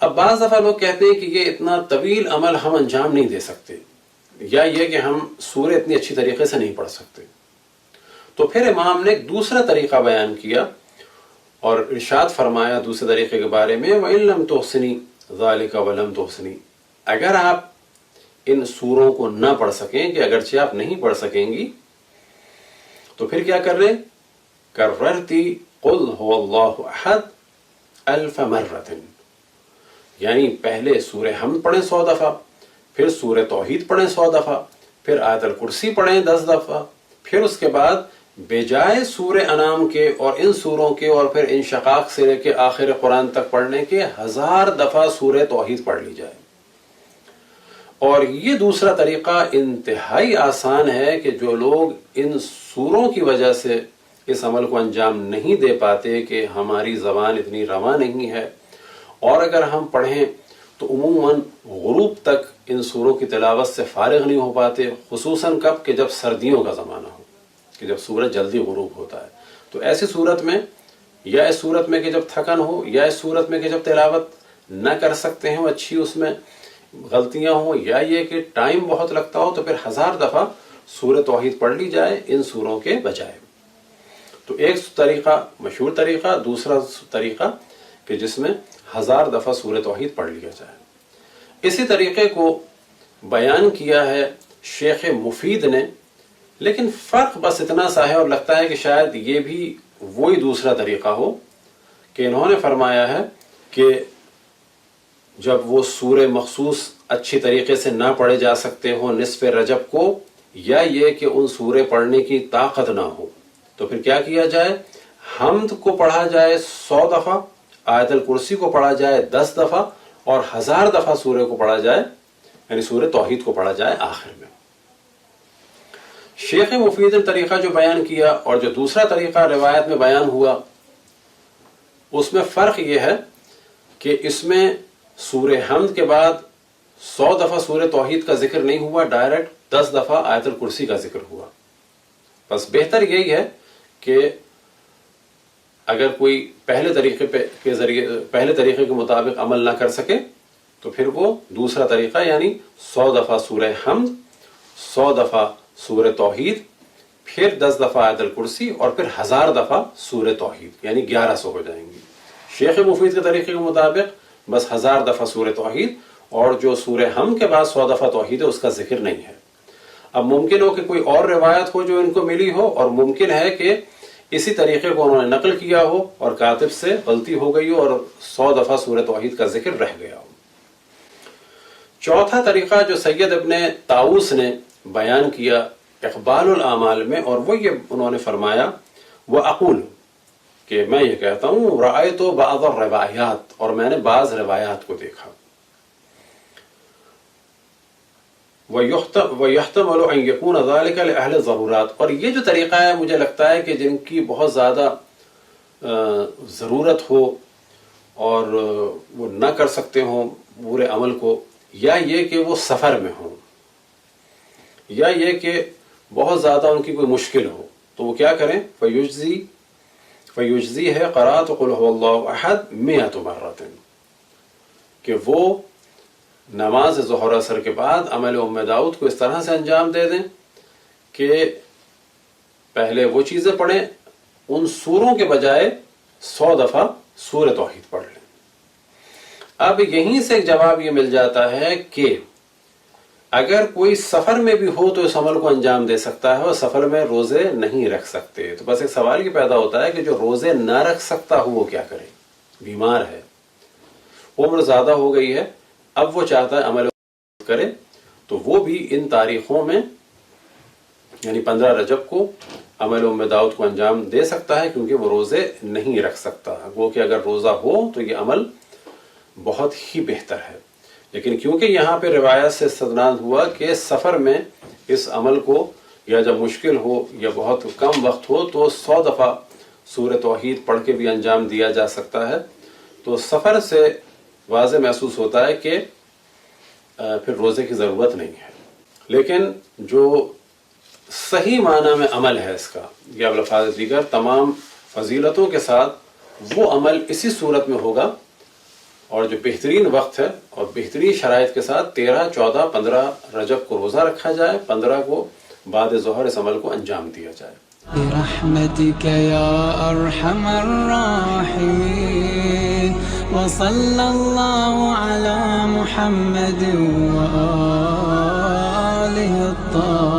اب بعض دفعہ لوگ کہتے ہیں کہ یہ اتنا طویل عمل ہم انجام نہیں دے سکتے، یا یہ کہ ہم سورہ اتنی اچھی طریقے سے نہیں پڑھ سکتے. تو پھر امام نے ایک دوسرا طریقہ بیان کیا اور ارشاد فرمایا دوسرے طریقے کے بارے میں، وَإِن لَمْ تُحْسِنِي ذَلِكَ وَلَمْ تُحْسِنِي، اگر آپ ان سوروں کو نہ پڑھ سکیں، کہ اگرچہ آپ نہیں پڑھ سکیں گی، تو پھر کیا کر رہے؟ کررتی قل هو اللہ احد 1000 مرۃ، یعنی پہلے سورہ حمد پڑھیں 100 دفعہ، پھر سورہ توحید پڑھیں 100 دفعہ، پھر آیت الکرسی پڑھیں 10 دفعہ، پھر اس کے بعد بجائے سورہ انعام کے اور ان سوروں کے اور پھر انشقاق سے لے کے آخر قرآن تک پڑھنے کے 1000 دفعہ سورہ توحید پڑھ لی جائے. اور یہ دوسرا طریقہ انتہائی آسان ہے کہ جو لوگ ان سوروں کی وجہ سے اس عمل کو انجام نہیں دے پاتے کہ ہماری زبان اتنی رواں نہیں ہے، اور اگر ہم پڑھیں تو عموماً غروب تک ان سوروں کی تلاوت سے فارغ نہیں ہو پاتے، خصوصاً کب کہ جب سردیوں کا زمانہ ہو، کہ جب سورج جلدی غروب ہوتا ہے. تو ایسی صورت میں، یا اس صورت میں کہ جب تھکن ہو، یا اس صورت میں کہ جب تلاوت نہ کر سکتے ہوں اچھی، اس میں غلطیاں ہوں، یا یہ کہ ٹائم بہت لگتا ہو، تو پھر 1000 دفعہ سورہ توحید پڑھ لی جائے ان سوروں کے بجائے. تو ایک طریقہ مشہور طریقہ، دوسرا طریقہ کہ جس میں 1000 دفعہ سورہ توحید پڑھ لیا جائے. اسی طریقے کو بیان کیا ہے شیخ مفید نے، لیکن فرق بس اتنا سا ہے، اور لگتا ہے کہ شاید یہ بھی وہی دوسرا طریقہ ہو، کہ انہوں نے فرمایا ہے کہ جب وہ سورہ مخصوص اچھی طریقے سے نہ پڑھے جا سکتے ہوں نصف رجب کو، یا یہ کہ ان سورے پڑھنے کی طاقت نہ ہو، تو پھر کیا کیا جائے؟ حمد کو پڑھا جائے 100 دفعہ، آیت الکرسی کو پڑھا جائے 10 دفعہ، اور 1000 دفعہ سورہ کو پڑھا جائے، یعنی سورہ توحید کو پڑھا جائے آخر میں. شیخ مفید نے طریقہ جو بیان کیا اور جو دوسرا طریقہ روایت میں بیان ہوا، اس میں فرق یہ ہے کہ اس میں سورہ حمد کے بعد 100 دفعہ سورہ توحید کا ذکر نہیں ہوا، ڈائریکٹ 10 دفعہ آیت الکرسی کا ذکر ہوا. بس بہتر یہی ہے کہ اگر کوئی پہلے طریقے کے مطابق عمل نہ کر سکے تو پھر وہ دوسرا طریقہ، یعنی 100 دفعہ سورہ حمد، 100 دفعہ سورہ توحید، پھر 10 دفعہ آیت الکرسی، اور پھر 1000 دفعہ سورہ توحید، یعنی 1100 ہو جائیں گی. شیخ مفید کے طریقے کے مطابق بس 1000 دفعہ سورہ توحید، اور جو سورہ حمد کے بعد 100 دفعہ توحید ہے اس کا ذکر نہیں ہے. اب ممکن ہو کہ کوئی اور روایت ہو جو ان کو ملی ہو، اور ممکن ہے کہ اسی طریقے کو انہوں نے نقل کیا ہو اور کاتب سے غلطی ہو گئی ہو اور 100 دفعہ سورہ توحید کا ذکر رہ گیا ہو. چوتھا طریقہ جو سید ابن طاؤس نے بیان کیا اقبال الاعمال میں، اور وہ یہ انہوں نے فرمایا، وہ اقول، کہ میں یہ کہتا ہوں، رأیت بعض الروایات، اور میں نے بعض روایات کو دیکھا، وَيُحْتَمَلُ أَن يَكُونَ ذَلِكَ لِأَهْلِ الضَّرُورَاتِ، اور یہ جو طریقہ ہے مجھے لگتا ہے کہ جن کی بہت زیادہ ضرورت ہو اور وہ نہ کر سکتے ہوں پورے عمل کو، یا یہ کہ وہ سفر میں ہوں، یا یہ کہ بہت زیادہ ان کی کوئی مشکل ہو، تو وہ کیا کریں؟ فیجزی ہے قرأت قل هو اللہ احد 100 مرۃ، کہ وہ نماز ظہر اثر کے بعد عمل ام داؤد کو اس طرح سے انجام دے دیں کہ پہلے وہ چیزیں پڑھیں، ان سوروں کے بجائے 100 دفعہ سورہ توحید پڑھ لیں. اب یہیں سے ایک جواب یہ مل جاتا ہے کہ اگر کوئی سفر میں بھی ہو تو اس عمل کو انجام دے سکتا ہے، اور سفر میں روزے نہیں رکھ سکتے. تو بس ایک سوال یہ پیدا ہوتا ہے کہ جو روزے نہ رکھ سکتا ہو وہ کیا کرے؟ بیمار ہے، عمر زیادہ ہو گئی ہے، اب وہ چاہتا ہے عمل کرے، تو وہ بھی ان تاریخوں میں، یعنی 15 رجب کو عمل ام داؤد کو انجام دے سکتا ہے، کیونکہ وہ روزے نہیں رکھ سکتا. وہ کہ اگر روزہ ہو تو یہ عمل بہت ہی بہتر ہے. لیکن کیونکہ یہاں پہ روایت سے استدلال ہوا کہ سفر میں اس عمل کو، یا جب مشکل ہو یا بہت کم وقت ہو، تو 100 دفعہ سورہ توحید پڑھ کے بھی انجام دیا جا سکتا ہے، تو سفر سے واضح محسوس ہوتا ہے کہ پھر روزے کی ضرورت نہیں ہے. لیکن جو صحیح معنی میں عمل ہے اس کا، یا الفاظ دیگر تمام فضیلتوں کے ساتھ، وہ عمل اسی صورت میں ہوگا، اور جو بہترین وقت ہے اور بہترین شرائط کے ساتھ 13, 14, 15 رجب کو روزہ رکھا جائے, 15 کو بعد ظہر اس عمل کو انجام دیا جائے. برحمتك يا أرحم الراحمين وصلى الله على محمد وآله الطاهرين.